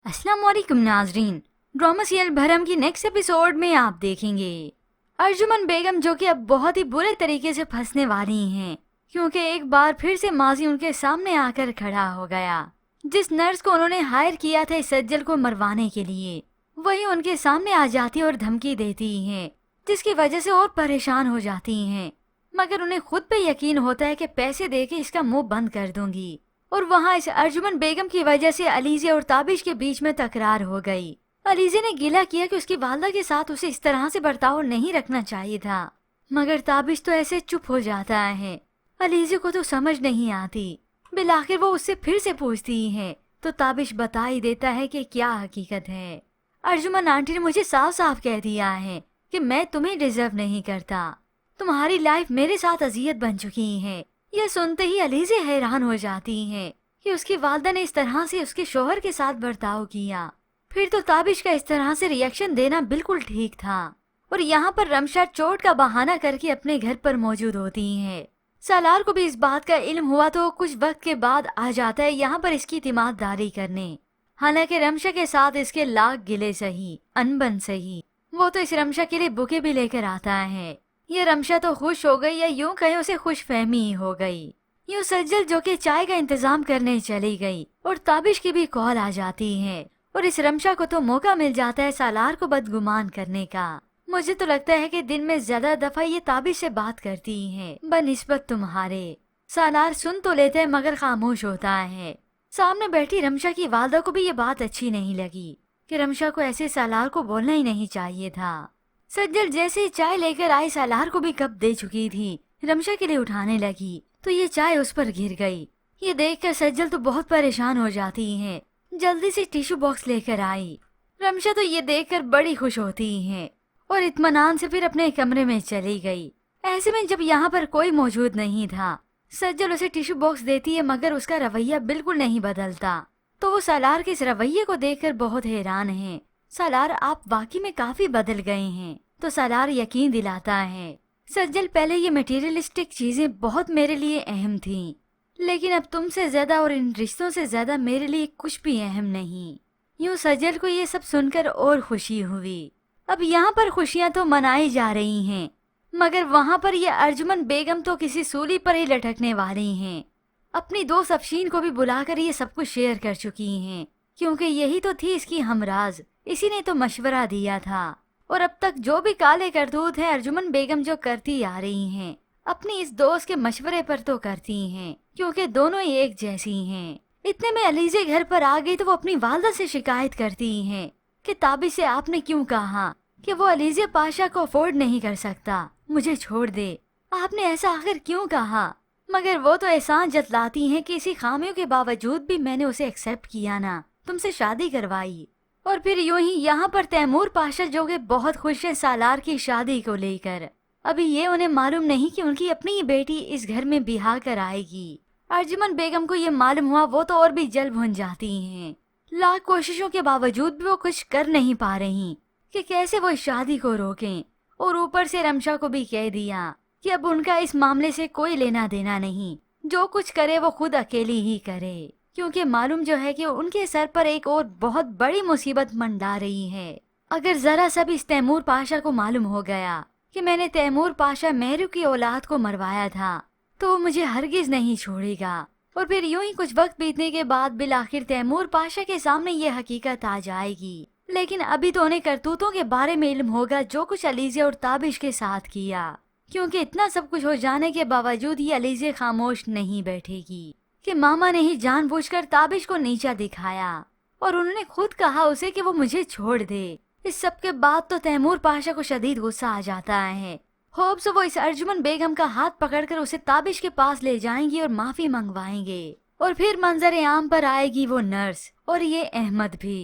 अस्सलाम वालेकुम नाजरीन। ड्रामा सीरियल भरम की नेक्स्ट एपिसोड में आप देखेंगे अर्जुमन बेगम जो कि अब बहुत ही बुरे तरीके से फंसने वाली हैं, क्योंकि एक बार फिर से माजी उनके सामने आकर खड़ा हो गया। जिस नर्स को उन्होंने हायर किया था इस सज्जल को मरवाने के लिए, वही उनके सामने आ जाती और धमकी देती है, जिसकी वजह से और परेशान हो जाती हैं। मगर उन्हें खुद पे यकीन होता है कि पैसे देके इसका मुंह बंद कर दूंगी। और वहाँ इस अर्जुमन बेगम की वजह से अलीज़े और ताबिश के बीच में तकरार हो गई। अलीज़े ने गिला किया कि उसकी वालदा के साथ उसे इस तरह से बर्ताव नहीं रखना चाहिए था, मगर ताबिश तो ऐसे चुप हो जाता है। अलीज़े को तो समझ नहीं आती। बिलाखिर वो उससे फिर से पूछती है तो ताबिश बता ही देता है कि क्या हकीकत है। अर्जुमन आंटी ने मुझे साफ साफ कह दिया है कि मैं तुम्हें डिजर्व नहीं करता, तुम्हारी लाइफ मेरे साथ अजियत बन चुकी है। यह सुनते ही अलीज़े हैरान हो जाती हैं कि उसकी वालदा ने इस तरह से उसके शोहर के साथ बर्ताव किया। फिर तो ताबिश का इस तरह से रिएक्शन देना बिल्कुल ठीक था। और यहाँ पर रमशा चोट का बहाना करके अपने घर पर मौजूद होती है। सालार को भी इस बात का इल्म हुआ तो कुछ वक्त के बाद आ जाता है यहाँ पर इसकी तिमारदारी करने। हालांकि रमशा के साथ इसके लाख गिले सही अनबन सही, वो तो इस रमशा के लिए बुके भी लेकर आता है। ये रमशा तो खुश हो गई, या यूं कहीं उसे खुश फहमी ही हो गई। यूं सज्जल जो कि चाय का इंतजाम करने चली गई और ताबिश की भी कॉल आ जाती है। और इस रमशा को तो मौका मिल जाता है सालार को बदगुमान करने का। मुझे तो लगता है कि दिन में ज्यादा दफा ये ताबिश से बात करती है बनिस्बत तुम्हारे। सालार सुन तो लेता है मगर खामोश होता है। सामने बैठी रमशा की वालदा को भी ये बात अच्छी नहीं लगी कि रमशा को ऐसे सालार को बोलना ही नहीं चाहिए था। सज्जल जैसे चाय लेकर आई सालार को भी कप दे चुकी थी, रमशा के लिए उठाने लगी तो ये चाय उस पर गिर गई। ये देखकर सज्जल तो बहुत परेशान हो जाती है, जल्दी से टिश्यू बॉक्स लेकर आई। रमशा तो ये देखकर बड़ी खुश होती है और इत्मीनान से फिर अपने कमरे में चली गई। ऐसे में जब यहाँ पर कोई मौजूद नहीं था, सज्जल उसे टिश्यू बॉक्स देती है मगर उसका रवैया बिल्कुल नहीं बदलता। तो वो सालार के इस रवैये को देखकर बहुत हैरान है। सालार आप वाकई में काफी बदल गए हैं। तो सालार यकीन दिलाता है, सज्जल पहले ये मटेरियलिस्टिक चीजें बहुत मेरे लिए अहम थीं, लेकिन अब तुमसे ज्यादा और इन रिश्तों से ज्यादा मेरे लिए कुछ भी अहम नहीं। यूं सज्जल को ये सब सुनकर और खुशी हुई। अब यहाँ पर खुशियाँ तो मनाई जा रही हैं, मगर वहाँ पर ये अर्जुमन बेगम तो किसी सूली पर ही लटकने वाली हैं। अपनी दोस्त अफशीन को भी बुलाकर ये सब कुछ शेयर कर चुकी हैं, क्योंकि यही तो थी इसकी हमराज। इसी ने तो मशवरा दिया था। और अब तक जो भी काले करतूत है अर्जुमन बेगम जो करती आ रही हैं, अपनी इस दोस्त के मशवरे पर तो करती हैं, क्योंकि दोनों ही एक जैसी हैं। इतने में अलीज़े घर पर आ गई तो वो अपनी वालदा से शिकायत करती हैं कि ताबिश से आपने क्यों कहा कि वो अलीज़े पाशा को अफोर्ड नहीं कर सकता, मुझे छोड़ दे। आपने ऐसा आखिर क्यों कहा? मगर वो तो एहसान जतलाती हैं कि इसी खामियों के बावजूद भी मैंने उसे एक्सेप्ट किया ना, तुमसे शादी करवाई। और फिर यूं ही यहाँ पर तैमूर पाशा जो कि बहुत खुश है सालार की शादी को लेकर। अभी ये उन्हें मालूम नहीं कि उनकी अपनी ही बेटी इस घर में बिहा कर आएगी। अर्जुमन बेगम को ये मालूम हुआ वो तो और भी जल भुन जाती हैं। लाख कोशिशों के बावजूद भी वो कुछ कर नहीं पा रही कि कैसे वो इस शादी को रोकें। और ऊपर से रमशा को भी कह दिया कि अब उनका इस मामले से कोई लेना देना नहीं, जो कुछ करे वो खुद अकेली ही करे, क्योंकि मालूम जो है कि उनके सर पर एक और बहुत बड़ी मुसीबत मंडरा रही है। अगर जरा सा भी इस तैमूर पाशा को मालूम हो गया कि मैंने तैमूर पाशा मेहरू की औलाद को मरवाया था, तो वो मुझे हरगिज नहीं छोड़ेगा। और फिर यूं ही कुछ वक्त बीतने के बाद बिलाखिर तैमूर पाशा के सामने ये हकीकत आ जाएगी। लेकिन अभी तो उन्हें करतूतों के बारे में इल्म होगा जो कुछ अलीज़े और ताबिश के साथ किया, क्योंकि इतना सब कुछ हो जाने के बावजूद ये अलीज़े खामोश नहीं बैठेगी कि मामा ने ही जानबूझकर ताबिश को नीचा दिखाया और उन्होंने खुद कहा उसे कि वो मुझे छोड़ दे। इस सब के बाद तो तैमूर पाशा को शदीद गुस्सा आ जाता है। होप्स वो इस अर्जुमन बेगम का हाथ पकड़कर उसे ताबिश के पास ले जाएंगी और माफी मंगवाएंगे। और फिर मंजर आम पर आएगी वो नर्स और ये अहमद भी।